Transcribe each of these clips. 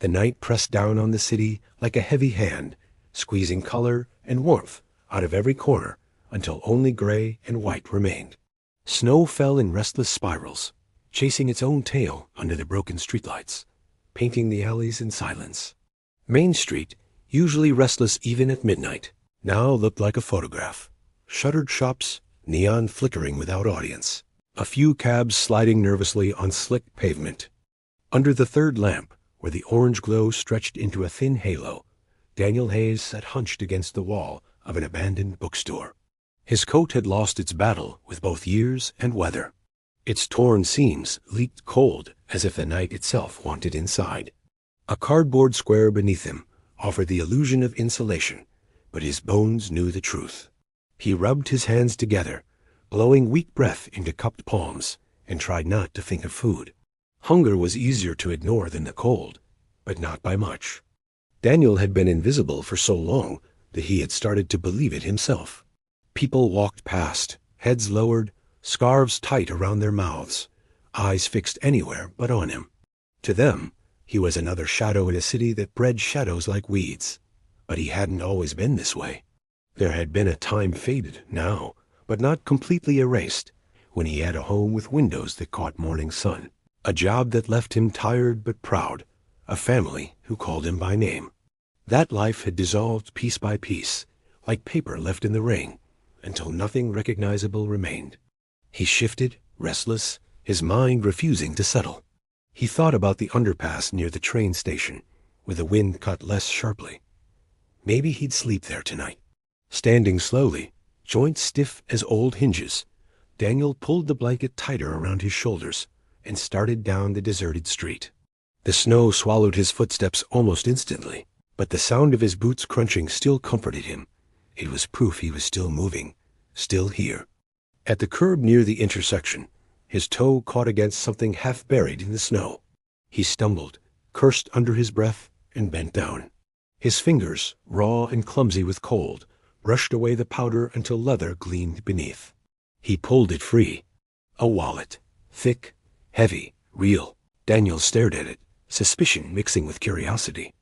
The night pressed down on the city like a heavy hand, squeezing color and warmth out of every corner until only gray and white remained. Snow fell in restless spirals, chasing its own tail under the broken streetlights, painting the alleys in silence. Main Street, usually restless even at midnight, now looked like a photograph. Shuttered shops, neon flickering without audience. A few cabs sliding nervously on slick pavement. Under the third lamp, where the orange glow stretched into a thin halo, Daniel Hayes sat hunched against the wall of an abandoned bookstore. His coat had lost its battle with both years and weather. Its torn seams leaked cold as if the night itself wanted inside. A cardboard square beneath him offered the illusion of insulation, but his bones knew the truth. He rubbed his hands together, blowing weak breath into cupped palms, and tried not to think of food. Hunger was easier to ignore than the cold, but not by much. Daniel had been invisible for so long that he had started to believe it himself. People walked past, heads lowered, scarves tight around their mouths, eyes fixed anywhere but on him. To them, he was another shadow in a city that bred shadows like weeds. But he hadn't always been this way. There had been a time faded now, but not completely erased, when he had a home with windows that caught morning sun, a job that left him tired but proud, a family who called him by name. That life had dissolved piece by piece, like paper left in the rain, until nothing recognizable remained. He shifted, restless, his mind refusing to settle. He thought about the underpass near the train station, where the wind cut less sharply. Maybe he'd sleep there tonight. Standing slowly, joints stiff as old hinges, Daniel pulled the blanket tighter around his shoulders and started down the deserted street. The snow swallowed his footsteps almost instantly, but the sound of his boots crunching still comforted him. It was proof he was still moving, still here. At the curb near the intersection, his toe caught against something half buried in the snow. He stumbled, cursed under his breath, and bent down. His fingers, raw and clumsy with cold, brushed away the powder until leather gleamed beneath. He pulled it free. A wallet. Thick, heavy, real. Daniel stared at it, suspicion mixing with curiosity.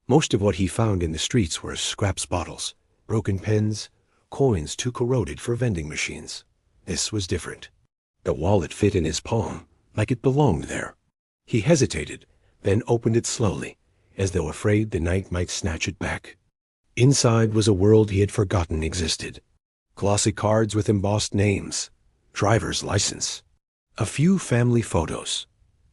Most of what he found in the streets were scraps bottles, broken pens, coins too corroded for vending machines. This was different. The wallet fit in his palm, like it belonged there. He hesitated, then opened it slowly, as though afraid the night might snatch it back. Inside was a world he had forgotten existed. Glossy cards with embossed names, driver's license, a few family photos,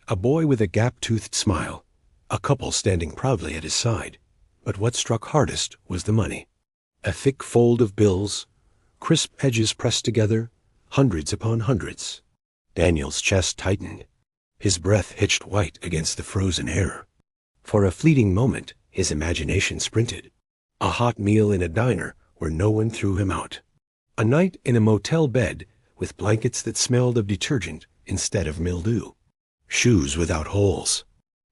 a boy with a gap-toothed smile, a couple standing proudly at his side. But what struck hardest was the money. A thick fold of bills, crisp edges pressed together, hundreds upon hundreds. Daniel's chest tightened. His breath hitched white against the frozen air. For a fleeting moment, his imagination sprinted. A hot meal in a diner where no one threw him out. A night in a motel bed with blankets that smelled of detergent instead of mildew. Shoes without holes.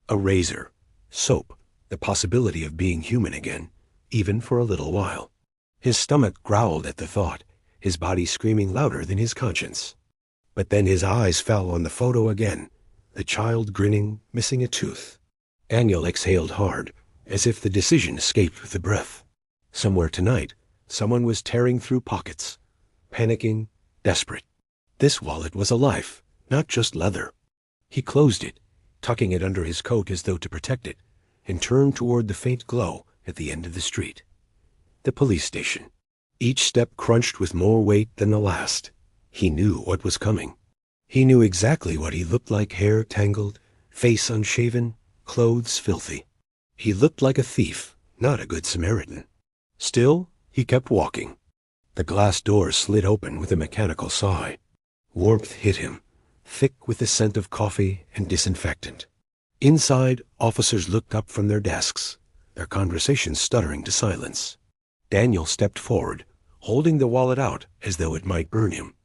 A razor. Soap. The possibility of being human again, even for a little while. His stomach growled at the thought, his body screaming louder than his conscience. But then his eyes fell on the photo again, the child grinning, missing a tooth. Daniel exhaled hard, as if the decision escaped the breath. Somewhere tonight, someone was tearing through pockets, panicking, desperate. This wallet was a life, not just leather. He closed it, tucking it under his coat as though to protect it, and turned toward the faint glow at the end of the street. The police station. Each step crunched with more weight than the last. He knew what was coming. He knew exactly what he looked like, hair tangled, face unshaven, clothes filthy. He looked like a thief, not a good Samaritan. Still, he kept walking. The glass door slid open with a mechanical sigh. Warmth hit him, thick with the scent of coffee and disinfectant. Inside, officers looked up from their desks, their conversations stuttering to silence. Daniel stepped forward, holding the wallet out as though it might burn him.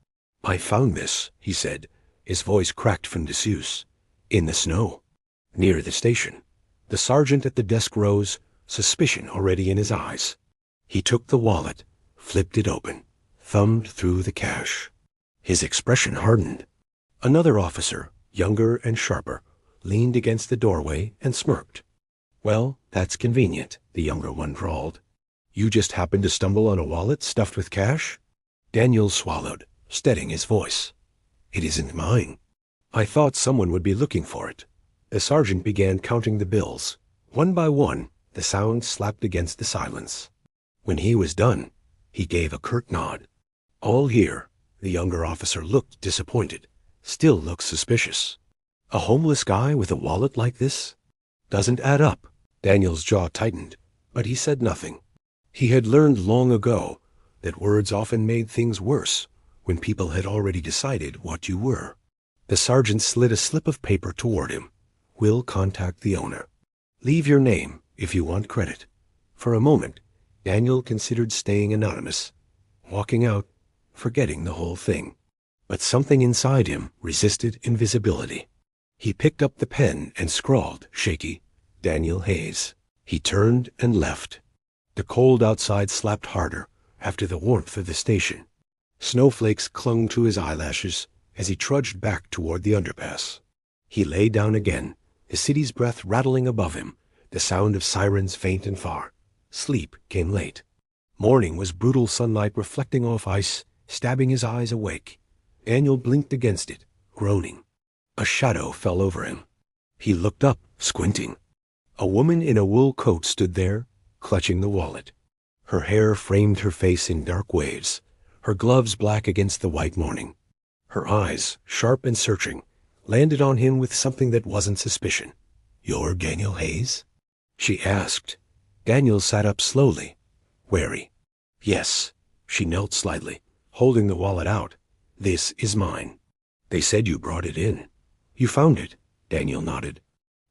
"I found this," he said, his voice cracked from disuse. "In the snow." Near the station. The sergeant at the desk rose, suspicion already in his eyes. He took the wallet, flipped it open, thumbed through the cash. His expression hardened. Another officer, younger and sharper, leaned against the doorway and smirked. Well, that's convenient, the younger one drawled. You just happened to stumble on a wallet stuffed with cash? Daniel swallowed, steadying his voice. It isn't mine. I thought someone would be looking for it. The sergeant began counting the bills. One by one, the sound slapped against the silence. When he was done, he gave a curt nod. All here. The younger officer looked disappointed, still looked suspicious. A homeless guy with a wallet like this? Doesn't add up. Daniel's jaw tightened, but he said nothing. He had learned long ago that words often made things worse when people had already decided what you were. The sergeant slid a slip of paper toward him. We'll contact the owner. Leave your name if you want credit. For a moment, Daniel considered staying anonymous, walking out, forgetting the whole thing. But something inside him resisted invisibility. He picked up the pen and scrawled, shaky, Daniel Hayes. He turned and left. The cold outside slapped harder after the warmth of the station. Snowflakes clung to his eyelashes as he trudged back toward the underpass. He lay down again, the city's breath rattling above him, the sound of sirens faint and far. Sleep came late. Morning was brutal sunlight reflecting off ice, stabbing his eyes awake. Daniel blinked against it, groaning. A shadow fell over him. He looked up, squinting. A woman in a wool coat stood there, clutching the wallet. Her hair framed her face in dark waves, her gloves black against the white morning. Her eyes, sharp and searching, landed on him with something that wasn't suspicion. "You're Daniel Hayes?" she asked. Daniel sat up slowly, wary. "Yes." She knelt slightly, holding the wallet out. "This is mine." "They said you brought it in." "You found it," Daniel nodded.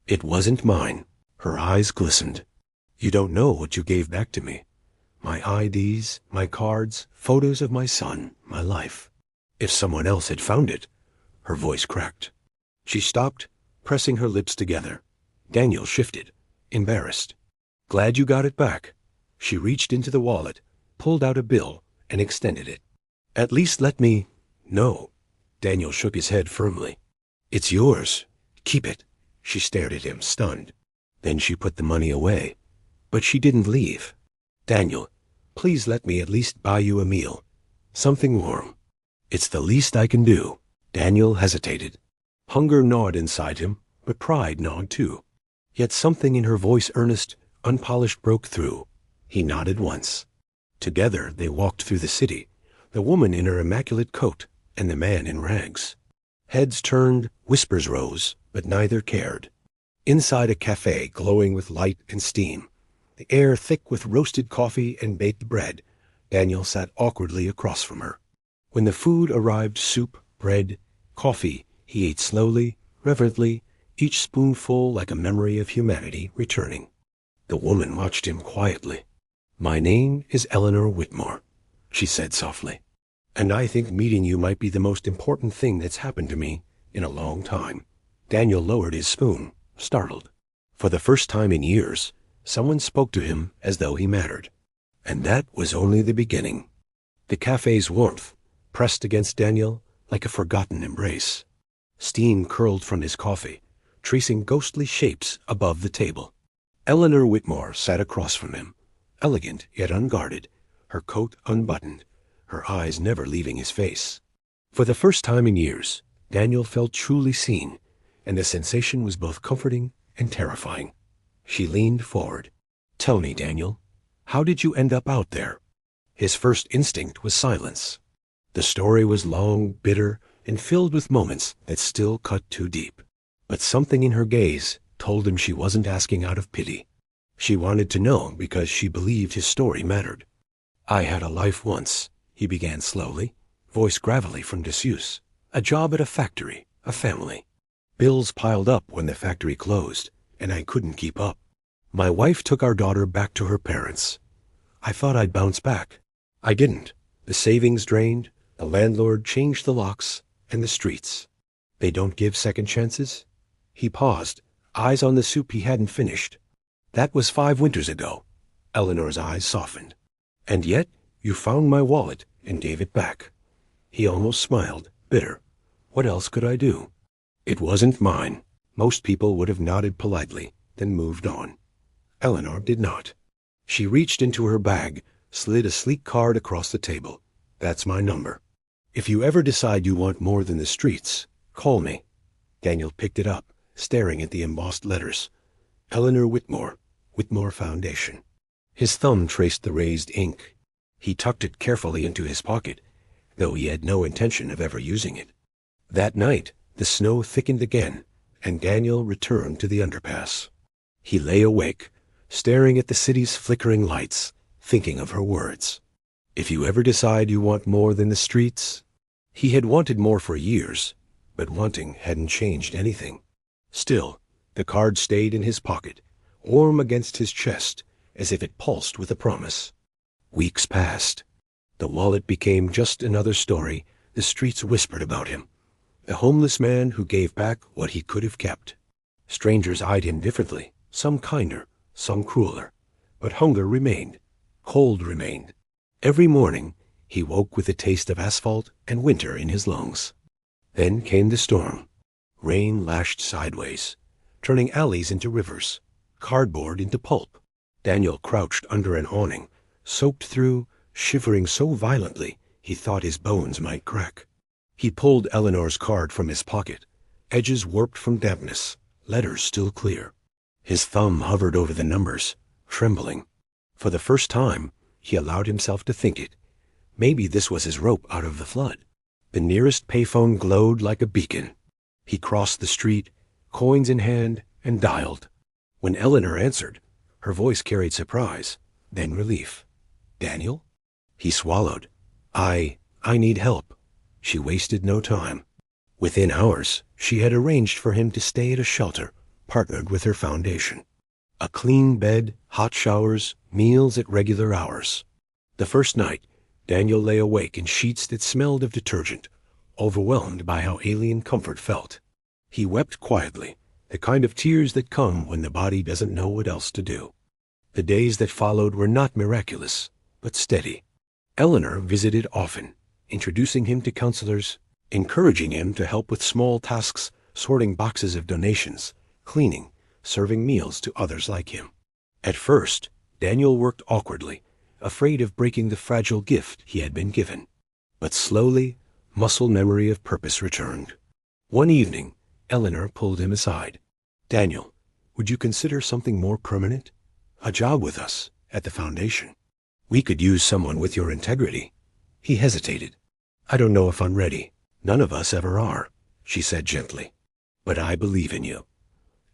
"It wasn't mine." Her eyes glistened. "You don't know what you gave back to me. My IDs, my cards, photos of my son, my life. If someone else had found it." Her voice cracked. She stopped, pressing her lips together. Daniel shifted, embarrassed. "Glad you got it back." She reached into the wallet, pulled out a bill, and extended it. "At least let me—" "No." Daniel shook his head firmly. "It's yours. Keep it." She stared at him, stunned. Then she put the money away. But she didn't leave. "Daniel, please let me at least buy you a meal. Something warm." "It's the least I can do." Daniel hesitated. Hunger gnawed inside him, but pride gnawed too. Yet something in her voice, earnest, unpolished, broke through. He nodded once. Together they walked through the city, the woman in her immaculate coat and the man in rags. Heads turned, whispers rose, but neither cared. Inside a cafe glowing with light and steam, the air thick with roasted coffee and baked bread, Daniel sat awkwardly across from her. When the food arrived, soup, bread, coffee, he ate slowly, reverently, each spoonful like a memory of humanity returning. The woman watched him quietly. "My name is Eleanor Whitmore," she said softly, "and I think meeting you might be the most important thing that's happened to me in a long time." Daniel lowered his spoon, startled. For the first time in years, someone spoke to him as though he mattered. And that was only the beginning. The cafe's warmth pressed against Daniel like a forgotten embrace. Steam curled from his coffee, tracing ghostly shapes above the table. Eleanor Whitmore sat across from him, elegant yet unguarded, her coat unbuttoned, her eyes never leaving his face. For the first time in years, Daniel felt truly seen, and the sensation was both comforting and terrifying. She leaned forward. "Tell me, Daniel, how did you end up out there?" His first instinct was silence. The story was long, bitter, and filled with moments that still cut too deep. But something in her gaze told him she wasn't asking out of pity. She wanted to know because she believed his story mattered. "I had a life once," he began slowly, voice gravelly from disuse. "A job at a factory, a family. Bills piled up when the factory closed, and I couldn't keep up. My wife took our daughter back to her parents. I thought I'd bounce back. I didn't. The savings drained, the landlord changed the locks, and the streets. They don't give second chances." He paused, eyes on the soup he hadn't finished. "That was 5 winters ago." Eleanor's eyes softened. "And yet you found my wallet and gave it back." He almost smiled, bitter. "What else could I do?" "It wasn't mine." Most people would have nodded politely, then moved on. Eleanor did not. She reached into her bag, slid a sleek card across the table. "That's my number. If you ever decide you want more than the streets, call me." Daniel picked it up, staring at the embossed letters. Eleanor Whitmore, Whitmore Foundation. His thumb traced the raised ink. He tucked it carefully into his pocket, though he had no intention of ever using it. That night, the snow thickened again, and Daniel returned to the underpass. He lay awake, staring at the city's flickering lights, thinking of her words. "If you ever decide you want more than the streets." He had wanted more for years, but wanting hadn't changed anything. Still, the card stayed in his pocket, warm against his chest, as if it pulsed with a promise. Weeks passed. The wallet became just another story the streets whispered about him. A homeless man who gave back what he could have kept. Strangers eyed him differently, some kinder, some crueler. But hunger remained. Cold remained. Every morning, he woke with the taste of asphalt and winter in his lungs. Then came the storm. Rain lashed sideways, turning alleys into rivers, cardboard into pulp. Daniel crouched under an awning, soaked through, shivering so violently he thought his bones might crack. He pulled Eleanor's card from his pocket, edges warped from dampness, letters still clear. His thumb hovered over the numbers, trembling. For the first time, he allowed himself to think it. Maybe this was his rope out of the flood. The nearest payphone glowed like a beacon. He crossed the street, coins in hand, and dialed. When Eleanor answered, her voice carried surprise, then relief. "Daniel?" He swallowed. I need help." She wasted no time. Within hours, she had arranged for him to stay at a shelter, partnered with her foundation. A clean bed, hot showers, meals at regular hours. The first night, Daniel lay awake in sheets that smelled of detergent, overwhelmed by how alien comfort felt. He wept quietly, the kind of tears that come when the body doesn't know what else to do. The days that followed were not miraculous, but steady. Eleanor visited often, introducing him to counselors, encouraging him to help with small tasks, sorting boxes of donations, cleaning, serving meals to others like him. At first, Daniel worked awkwardly, afraid of breaking the fragile gift he had been given. But slowly, muscle memory of purpose returned. One evening, Eleanor pulled him aside. "Daniel, would you consider something more permanent? A job with us, at the foundation. We could use someone with your integrity." He hesitated. "I don't know if I'm ready. None of us ever are," she said gently. "But I believe in you."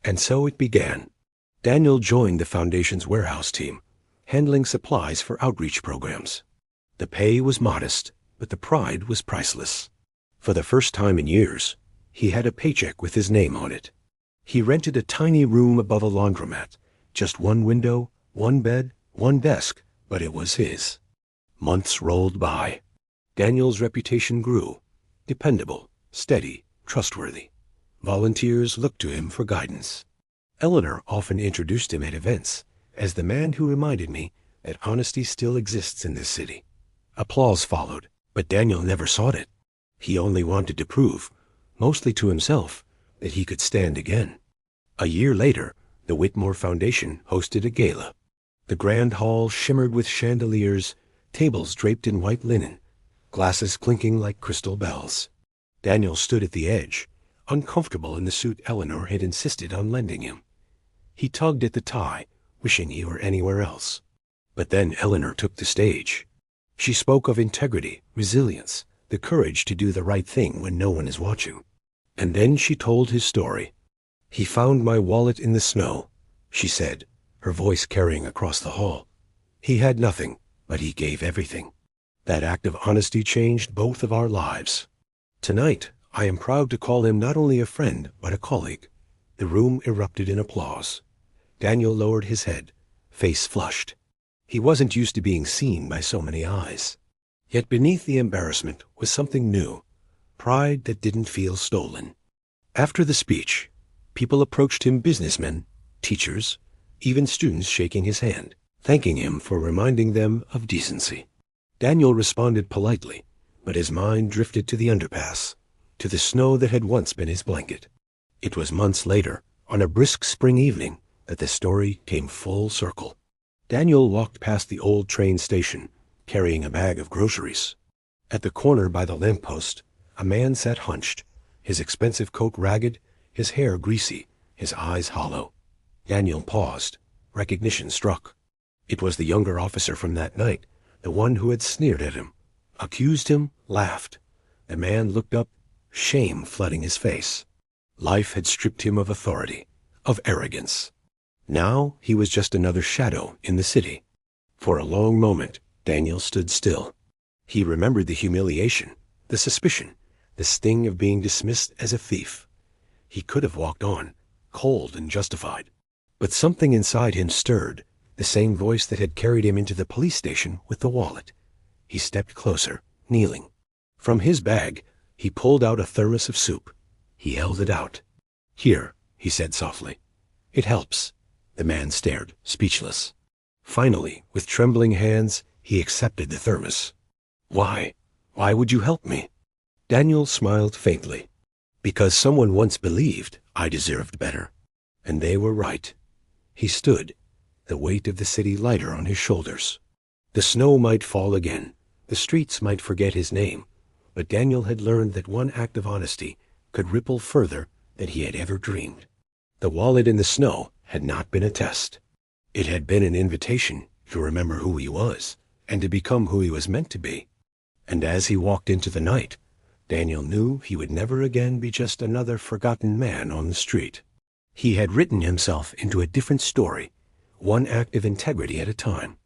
And so it began. Daniel joined the foundation's warehouse team, handling supplies for outreach programs. The pay was modest, but the pride was priceless. For the first time in years, he had a paycheck with his name on it. He rented a tiny room above a laundromat, just one window, one bed, one desk, but it was his. Months rolled by. Daniel's reputation grew. Dependable, steady, trustworthy. Volunteers looked to him for guidance. Eleanor often introduced him at events as the man who reminded me that honesty still exists in this city. Applause followed, but Daniel never sought it. He only wanted to prove, mostly to himself, that he could stand again. A year later, the Whitmore Foundation hosted a gala. The grand hall shimmered with chandeliers, tables draped in white linen, glasses clinking like crystal bells. Daniel stood at the edge, uncomfortable in the suit Eleanor had insisted on lending him. He tugged at the tie, wishing he were anywhere else. But then Eleanor took the stage. She spoke of integrity, resilience, the courage to do the right thing when no one is watching. And then she told his story. "He found my wallet in the snow," she said, her voice carrying across the hall. "He had nothing, but he gave everything. That act of honesty changed both of our lives. Tonight, I am proud to call him not only a friend, but a colleague." The room erupted in applause. Daniel lowered his head, face flushed. He wasn't used to being seen by so many eyes. Yet beneath the embarrassment was something new, pride that didn't feel stolen. After the speech, people approached him, businessmen, teachers, even students shaking his hand, thanking him for reminding them of decency. Daniel responded politely, but his mind drifted to the underpass, to the snow that had once been his blanket. It was months later, on a brisk spring evening, that the story came full circle. Daniel walked past the old train station, carrying a bag of groceries. At the corner by the lamppost, a man sat hunched, his expensive coat ragged, his hair greasy, his eyes hollow. Daniel paused. Recognition struck. It was the younger officer from that night, the one who had sneered at him, accused him, laughed. The man looked up, shame flooding his face. Life had stripped him of authority, of arrogance. Now he was just another shadow in the city. For a long moment, Daniel stood still. He remembered the humiliation, the suspicion, the sting of being dismissed as a thief. He could have walked on, cold and justified. But something inside him stirred, the same voice that had carried him into the police station with the wallet. He stepped closer, kneeling. From his bag, he pulled out a thermos of soup. He held it out. "Here," he said softly. "It helps." The man stared, speechless. Finally, with trembling hands, he accepted the thermos. "Why? Why would you help me?" Daniel smiled faintly. "Because someone once believed I deserved better. And they were right." He stood, the weight of the city lighter on his shoulders. The snow might fall again, the streets might forget his name, but Daniel had learned that one act of honesty could ripple further than he had ever dreamed. The wallet in the snow had not been a test. It had been an invitation to remember who he was and to become who he was meant to be. And as he walked into the night, Daniel knew he would never again be just another forgotten man on the street. He had written himself into a different story, one act of integrity at a time.